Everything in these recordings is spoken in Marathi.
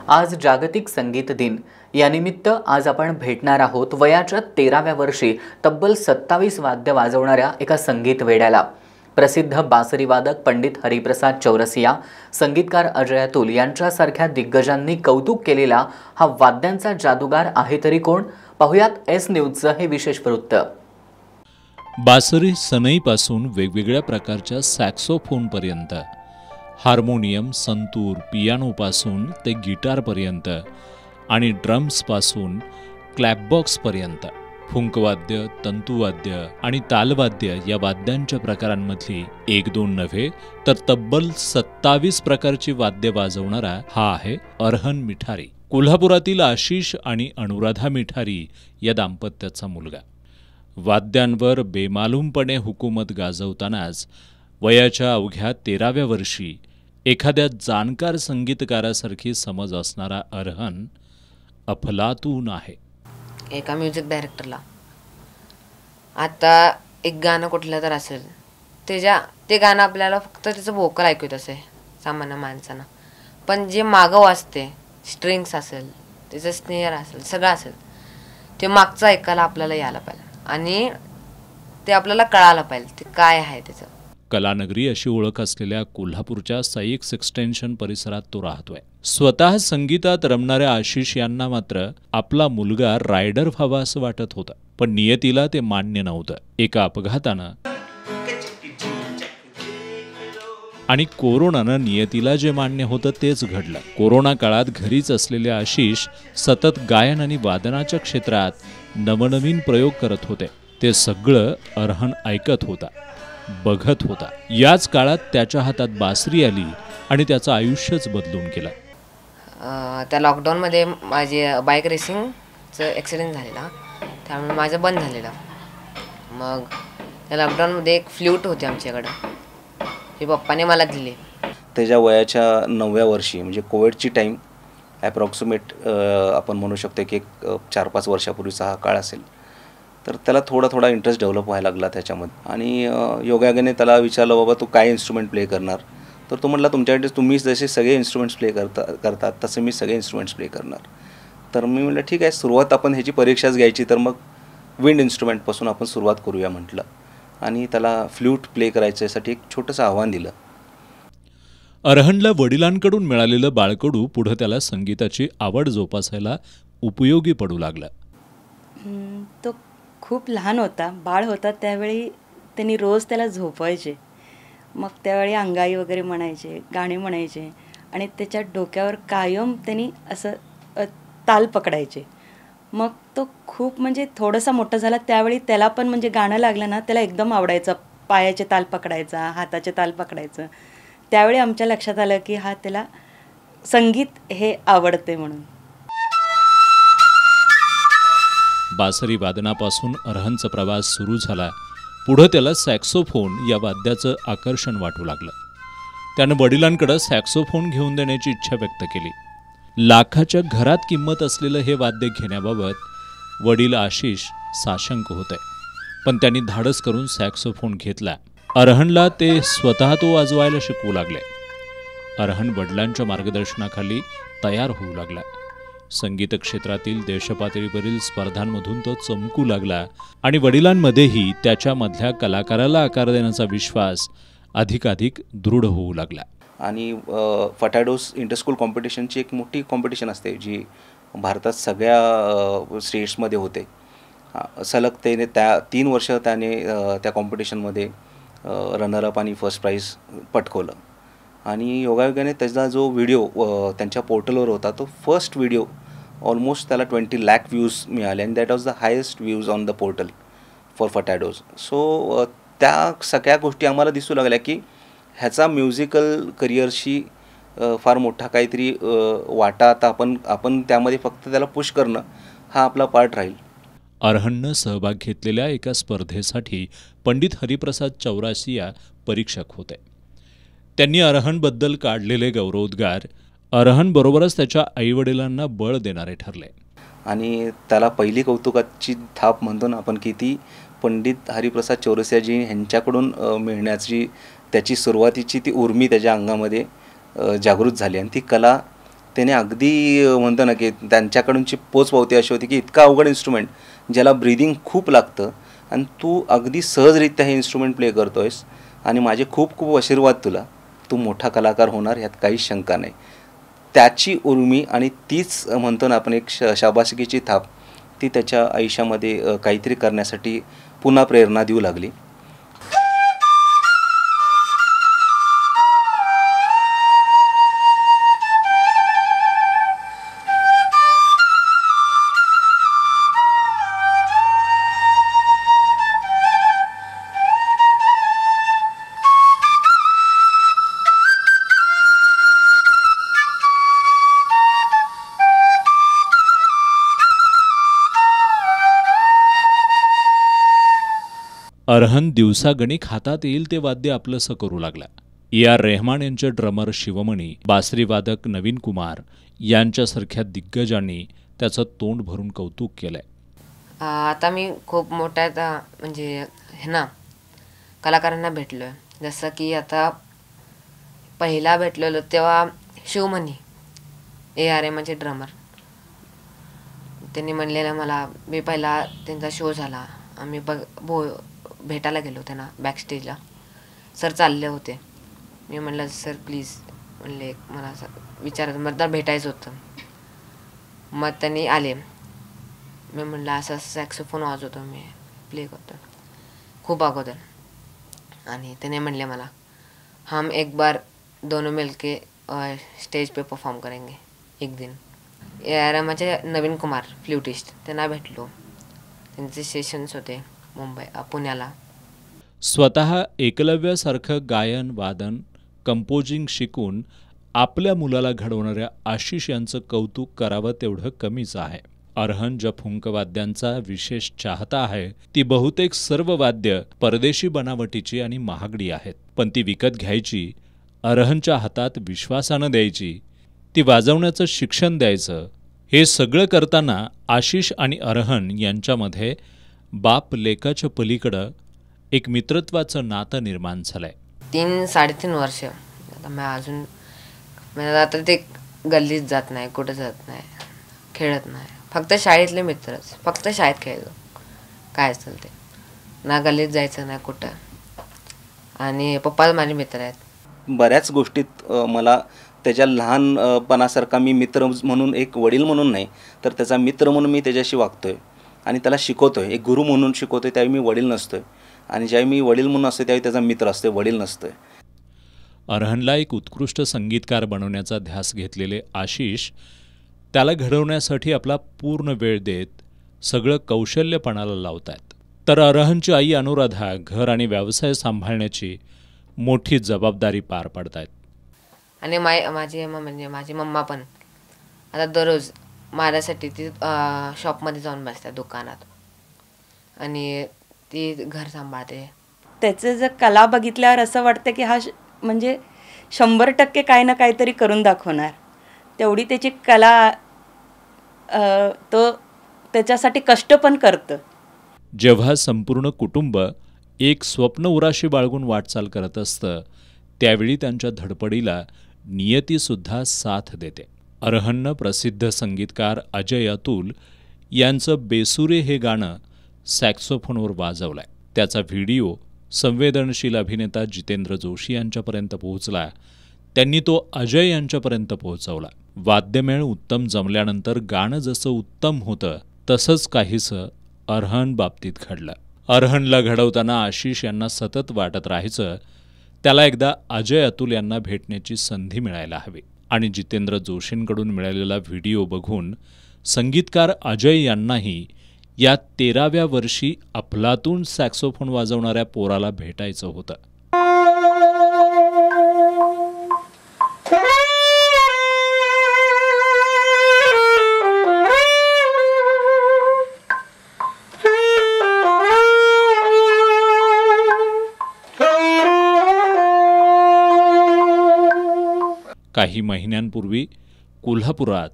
आज जागतिक संगीत दिन। यानिमित्त आज आपण भेटणार आहोत वयाच्या 13व्या वर्षी तब्बल 27 वाद्य वाजवणाऱ्या एका संगीत वेड्याला। प्रसिद्ध बासरी वादक पंडित हरिप्रसाद चौरसिया, संगीतकार अजय अतुल यांच्यासारख्या दिग्गजांनी कौतुक केलेला हा वाद्यांचा जादूगार आहे तरी कोण? पाहुयात एस न्यूजचं हे विशेष वृत्त। बासरी सनईपासून वेगवेगळ्या प्रकारच्या सॅक्सोफोन पर्यंत, हार्मोनियम, संतूर, पियानोपासून ते गिटारपर्यंत आणि ड्रम्सपासून क्लॅपबॉक्सपर्यंत, फुंकवाद्य, तंतुवाद्य आणि तालवाद्य या वाद्यांच्या प्रकारांमधली एक दोन नव्हे तर तब्बल 27 प्रकारची वाद्य वाजवणारा हा आहे अरहन मिठारी। कोल्हापुरातील आशिष आणि अनुराधा मिठारी या दाम्पत्याचा मुलगा। वाद्यांवर बेमालूमपणे हुकूमत गाजवतानाच वयाच्या अवघ्या 13व्या वर्षी एखाद्या जाणकार संगीतकारासारखी समज असणारा अरहन अफलातून आहे। एका म्युझिक डायरेक्टरला आता एक गाणं कुठलं तर असेल, ते गाणं आपल्याला फक्त त्याचं व्होकल ऐकू येत असेल सामान्य माणसांना, पण जे मागं वाजते, स्ट्रिंग्स असेल, त्याचं स्नेअर असेल, सगळं असेल, ते मागचं ऐकायला आपल्याला यायला पाहिजे आणि ते आपल्याला कळायला पाहिजे ते काय आहे त्याचं। कलानगरी अशी ओळख असलेल्या कोल्हापूरच्या साईक्स एक्सटेन्शन परिसरात तो राहतोय। स्वतः संगीतात रमणाऱ्या आशिष यांना मात्र आपला मुलगा रायडर व्हावा असं वाटत होतं, पण नियतीला ते मान्य नव्हतं। एका अपघातानं आणि कोरोनानं नियतीला जे मान्य होतं तेच घडलं। कोरोना काळात घरीच असलेले आशिष सतत गायन आणि वादनाच्या क्षेत्रात नवनवीन प्रयोग करत होते। ते सगळं अरहन ऐकत होता, बघत होता। याच काळात त्याच्या हातात बासरी आली आणि त्याचं आयुष्यच बदलून गेलं। त्या लॉकडाऊनमध्ये माझी बाईक रेसिंगचं ॲक्सिडेंट झालेला, त्यामुळे माझं बंद झालेलं। मग त्या लॉकडाऊनमध्ये एक फ्ल्यूट होती आमच्याकडं, हे पप्पाने मला दिले। त्याच्या वयाच्या 9व्या वर्षी म्हणजे कोविडची टाईम ॲप्रॉक्सिमेट आपण म्हणू शकतो की 4-5 वर्षापूर्वीचा हा काळ असेल, तर त्याला थोडा इंटरेस्ट डेव्हलप व्हायला लागला त्याच्यामध्ये। आणि योगायोगाने त्याला विचारलं, बाबा तू काय इन्स्ट्रुमेंट प्ले करणार? तर तो म्हटला, तुमच्याकडे तुम्ही जसे सगळे इन्स्ट्रुमेंट्स प्ले करतात तसे मी सगळे इन्स्ट्रुमेंट्स प्ले करणार। तर मी म्हटलं ठीक आहे, सुरुवात आपण ह्याची परीक्षाच घ्यायची, तर मग विंड इन्स्ट्रुमेंटपासून आपण सुरुवात करूया म्हटलं आणि त्याला फ्ल्यूट प्ले करायच्यासाठी एक छोटंसं आव्हान दिलं। अरहनला वडिलांकडून मिळालेलं बाळकडू पुढे त्याला संगीताची आवड जोपासायला उपयोगी पडू लागलं। तो खूप लहान होता, बाळ होता, त्यावेळी त्यांनी रोज त्याला झोपवायचे, मग त्यावेळी अंगाई वगैरे म्हणायचे, गाणे म्हणायचे आणि त्याच्या डोक्यावर कायम त्यांनी असं ताल पकडायचे। मग तो खूप म्हणजे थोडासा मोठा झाला त्यावेळी त्याला पण म्हणजे गाणं लागलं ना त्याला एकदम आवडायचं, पायाचे ताल पकडायचा, हाताचे ताल पकडायचं। त्यावेळी आमच्या लक्षात आलं की हा त्याला संगीत हे आवडते म्हणून। बासरी वादनापासून अरहनचा प्रवास सुरू झाला। पुढे त्याला सॅक्सोफोन या वाद्याचं आकर्षण वाटू लागलं। त्यानं वडिलांकडे सॅक्सोफोन घेऊन देण्याची इच्छा व्यक्त केली। लाखाच्या घरात किंमत असलेलं हे वाद्य घेण्याबाबत वडील आशिष साशंक होते, पण त्यांनी धाडस करून सॅक्सोफोन घेतला। अरहनला ते स्वतः तो वाजवायला शिकवू लागले। अरहन वडिलांच्या मार्गदर्शनाखाली तयार होऊ लागला। संगीत क्षेत्रातील देशपातळीवरील स्पर्धांमधून तो चमकू लागला आणि वडिलांमध्येही त्याच्यामधल्या कलाकाराला आकार देण्याचा विश्वास अधिकाधिक दृढ होऊ लागला। आणि फटाडोस इंटरस्कूल कॉम्पिटिशनची एक मोठी कॉम्पिटिशन असते जी भारतात सगळ्या स्टेट्समध्ये होते। सलग त्याने 3 वर्ष त्याने त्या कॉम्पिटिशनमध्ये रनरअप आणि फर्स्ट प्राईज पटकवलं। आणि योगायोगाने त्याचा जो व्हिडिओ त्यांच्या पोर्टलवर होता तो फर्स्ट व्हिडिओ ऑलमोस्ट त्याला 20 लाख व्ह्यूज मिळाले आणि that was the highest views on the portal for फटाडोज। सो त्या सगळ्या गोष्टी आम्हाला दिसू लागल्या की ह्याचा म्युझिकल करिअरशी फार मोठा काहीतरी वाटा आता आपण त्यामध्ये फक्त त्याला पुश करणं हा आपला पार्ट राहील। अरहननं सहभाग घेतलेल्या एका स्पर्धेसाठी पंडित हरिप्रसाद चौरसिया परीक्षक होते। त्यांनी अरहनबद्दल काढलेले गौरवोद्गार अरहनबरोबरच त्याच्या आईवडिलांना बळ देणारे ठरले। आणि त्याला पहिली कौतुकाची थाप म्हणतो ना आपण की ती पंडित हरिप्रसाद चौरसियाजी यांच्याकडून मिळण्याची त्याची सुरुवातीची ती उर्मी त्याच्या अंगामध्ये जागृत झाली आणि ती कला त्याने अगदी म्हणतो ना की त्यांच्याकडूनची पोचपावती अशी होती की इतका अवघड इन्स्ट्रुमेंट ज्याला ब्रीदिंग खूप लागतं आणि तू अगदी सहजरित्या हे इन्स्ट्रुमेंट प्ले करतो आहेस आणि माझे खूप खूप आशीर्वाद तुला, तू मोठा कलाकार होणार ह्यात काहीच शंका नाही. त्याची उर्मी आणि तीच म्हणतो ना आपण एक शाबासकीची थाप ती त्याच्या आयुष्यामध्ये काहीतरी करण्यासाठी पुन्हा प्रेरणा देऊ लागली. अरहन दिवसागणिक हातात येईल ते वाद्य आपलंसं करू लागला. AR रेहमान यांचे ड्रमर शिवमणी, बासरीवादक नवीन कुमार यांच्यासारख्या दिग्गजांनी त्याचं तोंड भरून कौतुक केलंय. आता मी खूप मोठ्या म्हणजे कलाकारांना भेटलो आहे. जसं की आता पहिला भेटलेलो तेव्हा शिवमणी AR म्हणजे ड्रमर, त्यांनी म्हणलेलं मला, मी पहिला त्यांचा शो झाला, आम्ही भेटायला गेलो त्यांना बॅकस्टेजला. सर चालले होते, मी म्हणलं सर प्लीज म्हणले मला असं विचारायचं मला भेटायचं होतं. मग त्यांनी आले, मी म्हणलं असं सॅक्सोफोन वाजवतो मी, प्ले करतो खूप अगोदर. आणि त्याने म्हणले मला हम एक बार दोनों मिलके स्टेज पे परफॉर्म करेंगे एक दिन. AR माझे नवीन कुमार फ्ल्युटिस्ट, त्यांना भेटलो, त्यांचे सेशन्स होते पुण्याला. स्वतः एकलव्यासारखं गायन वादन कंपोजिंग शिकून आपल्या मुलाला घडवणाऱ्या आशिष यांचं कौतुक करावं तेवढं कमीच आहे. अरहन ज्या फुंकवाद्यांचा विशेष चाहता आहे ती बहुतेक सर्व वाद्य परदेशी बनावटीची आणि महागडी आहेत, पण ती विकत घ्यायची, अरहनच्या हातात विश्वासानं द्यायची, ती वाजवण्याचं शिक्षण द्यायचं, हे सगळं करताना आशिष आणि अरहन यांच्यामध्ये बाप लेकाच्या पलीकडं एक मित्रत्वाचं नातं निर्माण झालंय. 3-3.5 वर्ष आता मी अजून आता ते गल्लीत जात नाही, कुठं जात नाही, खेळत नाही, फक्त शाळेतले मित्रच, फक्त शाळेत खेळलो काय असेल ते, ना गल्लीत जायचं नाही कुठं. आणि पप्पा माझे मित्र आहेत. बऱ्याच गोष्टीत मला त्याच्या लहानपणासारखा मी मित्र म्हणून, एक वडील म्हणून नाही तर त्याचा मित्र म्हणून मी त्याच्याशी वागतोय आणि त्याला शिकवतोय. एक गुरु म्हणून शिकवतोय, त्यावेळी मी वडील नसतोय, आणि ज्यावेळी मी वडील म्हणून असतोय त्यावेळी त्याचा मित्र असतोय, वडील नसतोय. अरहनला एक उत्कृष्ट संगीतकार बनवण्याचा ध्यास घेतलेले आशिष त्याला घडवण्यासाठी आपला पूर्ण वेळ देत सगळं कौशल्यपणाला लावतात. तर अरहनची आई अनुराधा घर आणि व्यवसाय सांभाळण्याची मोठी जबाबदारी पार पाडतायत. आणि माझी मम्मा पण आता दररोज माझ्यासाठी ती शॉपमध्ये जाऊन बसते दुकानात आणि ती घर सांभाळते. त्याचं जर कला बघितल्यावर असं वाटतं की हा म्हणजे 100% काही ना काहीतरी करून दाखवणार, तेवढी त्याची कला, तो त्याच्यासाठी कष्ट पण करतं. जेव्हा संपूर्ण कुटुंब एक स्वप्न उराशी बाळगून वाटचाल करत असतं त्यावेळी त्यांच्या धडपडीला नियतीसुद्धा साथ देते. अरहननं प्रसिद्ध संगीतकार अजय अतुल यांचं बेसुरे हे गाणं सॅक्सोफोनवर वाजवलंय. त्याचा व्हिडिओ संवेदनशील अभिनेता जितेंद्र जोशी यांच्यापर्यंत पोहोचला. त्यांनी तो अजय यांच्यापर्यंत पोहोचवला. वाद्यमेळ उत्तम जमल्यानंतर गाणं जसं उत्तम होतं तसंच काहीसं अरहन बाबतीत घडलं. अरहनला घडवताना आशिष यांना सतत वाटत राहायचं त्याला एकदा अजय अतुल यांना भेटण्याची संधी मिळायला हवी. आणि जितेंद्र जोशींकडून मिळालेला व्हिडिओ बघून संगीतकार अजय यांनाही या 13व्या वर्षी अफलातून सॅक्सोफोन वाजवणाऱ्या पोराला भेटायचं होतं. काही महिन्यांपूर्वी कोल्हापुरात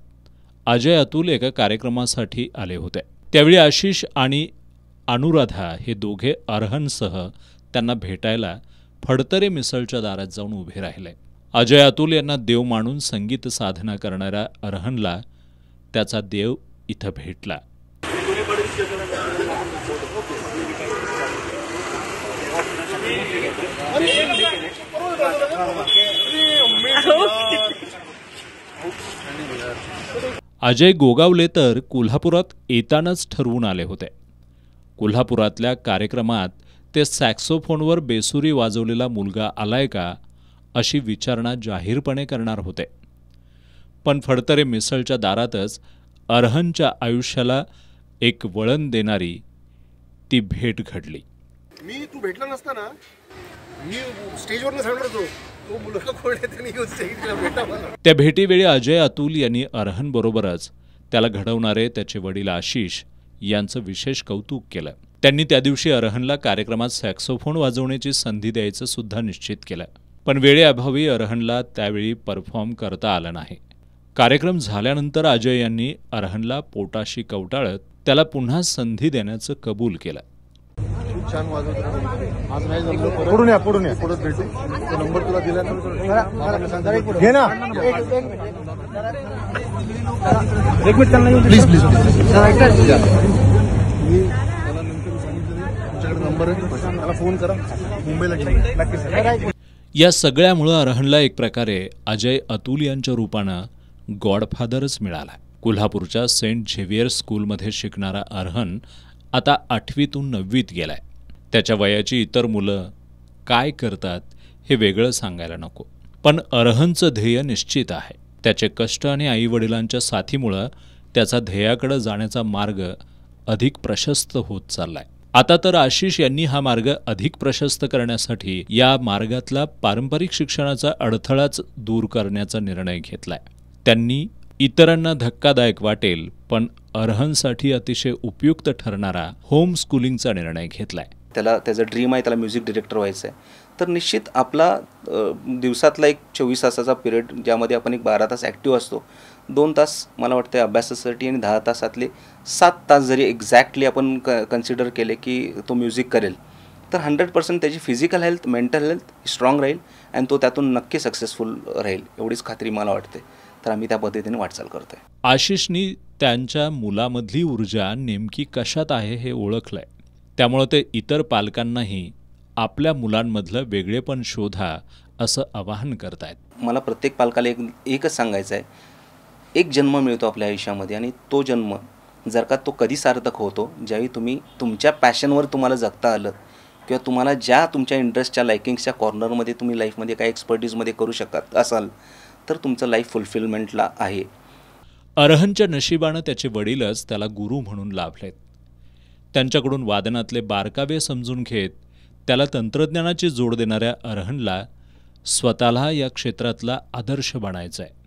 अजय अतुल एका कार्यक्रमासाठी आले होते. त्यावेळी आशिष आणि अनुराधा हे दोघे अरहनसह त्यांना भेटायला फडतरे मिसळच्या दारात जाऊन उभे राहिले. अजय अतुल यांना देव मानून संगीत साधना करणाऱ्या अरहनला त्याचा देव इथं भेटला. अजय गोगावले तर कोल्हापुरात येतानाच ठरवून आले होते. कोल्हापुरातल्या कार्यक्रमात ते सॅक्सोफोनवर बेसुरी वाजवलेला मुलगा आलाय का अशी विचारणा जाहीरपणे करणार होते. पण फडतरे मिसळच्या दारातच अरहनच्या आयुष्याला एक वळण देणारी ती भेट घडली. मी तू भेटला नसताना मी स्टेजवर सांगणार होतो तो मुलगा कोण आहे त्याने येऊन स्टेजला भेटा मला. त्या भेटीवेळी अजय अतुल यांनी अरहन बरोबरच त्याला घडवणारे त्याचे वडील आशिष यांचं विशेष कौतुक केलं. त्यांनी त्या दिवशी अरहनला कार्यक्रमात सॅक्सोफोन वाजवण्याची संधी द्यायचं सुद्धा निश्चित केलं. पण वेळेअभावी अरहनला त्यावेळी परफॉर्म करता आलं नाही. कार्यक्रम झाल्यानंतर अजय यांनी अरहनला पोटाशी कवटाळत त्याला पुन्हा संधी देण्याचं कबूल केलं. छान वाजवतो आज नाही जमलो पुढून या पुढे भेटू तो नंबर तुला दिला घे ना एक मिनिट प्लीज प्लीज मला नंतर सांगितलं तुमच्याकडे नंबर आहे मला फोन करा मुंबईला नक्की. या सगळ्यामुळं अरहनला एक प्रकारे अजय अतुल यांच्या रूपानं गॉडफादरच मिळाला. कोल्हापूरच्या सेंट झेवियर स्कूलमध्ये शिकणारा अरहन आता 8वीतून 9वीत गेलाय. त्याच्या वयाची इतर मुलं काय करतात हे वेगळं सांगायला नको. पण अरहनचं ध्येय निश्चित आहे. त्याचे कष्ट आणि आईवडिलांच्या साथीमुळं त्याचा ध्येयाकडे जाण्याचा मार्ग अधिक प्रशस्त होत चाललाय. आता तर आशिष यांनी हा मार्ग अधिक प्रशस्त करण्यासाठी या मार्गातला पारंपरिक शिक्षणाचा अडथळाच दूर करण्याचा निर्णय घेतलाय. त्यांनी इतरांना धक्कादायक वाटेल पण अरहनसाठी अतिशय उपयुक्त ठरणारा होम स्कूलिंगचा निर्णय घेतलाय. त्याला त्याचं ड्रीम आहे त्याला म्युझिक डिरेक्टर व्हायचं आहे. तर निश्चित आपला दिवसातला एक 24 तासाचा पिरियड ज्यामध्ये आपण एक 12 तास ॲक्टिव्ह असतो. 2 तास मला वाटतं अभ्यासासाठी आणि 10 तासातले 7 तास जरी एक्झॅक्टली आपण कन्सिडर केले की तो म्युझिक करेल तर 100% त्याची physical health mental health strong राहील आणि तो त्यातून नक्की सक्सेसफुल राहील एवढीच खात्री मला वाटते. तर आम्ही त्या पद्धतीने वाटचाल करतोय. आशिषनी त्यांच्या मुलामधली ऊर्जा नेमकी कशात आहे हे ओळखलंय. त्यामुळे ते इतर पालकांनाही आपल्या मुलांमधलं वेगळेपण शोधा असं आवाहन करतायत. मला प्रत्येक पालकाला एकच सांगायचं आहे. एक जन्म मिळतो आपल्या आयुष्यामध्ये आणि तो जन्म जर का तो कधी सार्थक होतो ज्यावेळी तुम्ही तुमच्या पॅशनवर तुम्हाला जगता आलं किंवा तुम्हाला ज्या तुमच्या इंटरेस्टच्या लायकिंगच्या कॉर्नरमध्ये तुम्ही लाईफमध्ये काय एक्सपर्टीजमध्ये करू शकत असाल तर तुमचं लाईफ फुलफिलमेंटला आहे. अरहनच्या नशिबानं त्याचे वडीलच त्याला गुरु म्हणून लाभलेत. त्यांच्याकडून वादनातले बारकावे समजून घेत त्याला तंत्रज्ञानाची जोड देणाऱ्या अरहनला स्वतःला या क्षेत्रातला आदर्श बनायचा आहे.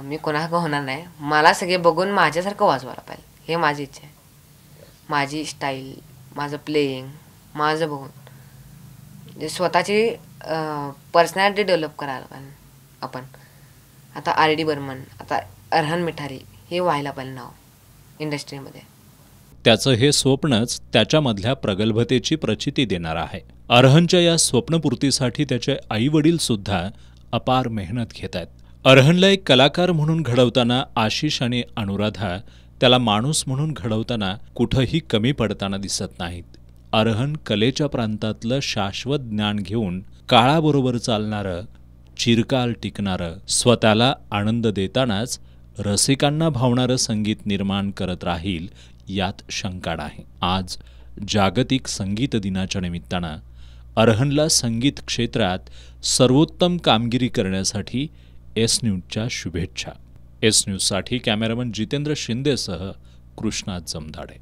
मी कोणाकडं होणार नाही. मला सगळे बघून माझ्यासारखं वाजवायला पाहिजे हे माझी इच्छा आहे. माझी स्टाईल माझं प्लेईंग माझं बघून म्हणजे स्वतःची पर्सनॅलिटी डेव्हलप करायला पाहिजे आपण. आता RD बर्मन आता अरहन मिठारी हे व्हायला पाहिजे नाव इंडस्ट्रीमध्ये. त्याचं हे स्वप्नच त्याच्यामधल्या प्रगल्भतेची प्रचिती देणार आहे. अरहनच्या या स्वप्नपूर्तीसाठी त्याचे आईवडील सुद्धा अपार मेहनत घेत आहेत. अरहनला एक कलाकार म्हणून घडवताना आशिष आणि अनुराधा त्याला माणूस म्हणून घडवताना कुठंही कमी पडताना दिसत नाहीत. अरहन कलेच्या प्रांतातलं शाश्वत ज्ञान घेऊन काळाबरोबर चालणारं चिरकाल टिकणारं स्वतःला आनंद देतानाच रसिकांना भावणारं संगीत निर्माण करत राहील यात शंका नाही. आज जागतिक संगीत दिनाच्या निमित्तानं अरहनला संगीत क्षेत्रात सर्वोत्तम कामगिरी करण्यासाठी एस न्यूजच्या शुभेच्छा. एस न्यूजसाठी कॅमेरामन जितेंद्र शिंदेसह कृष्णा जमदाडे.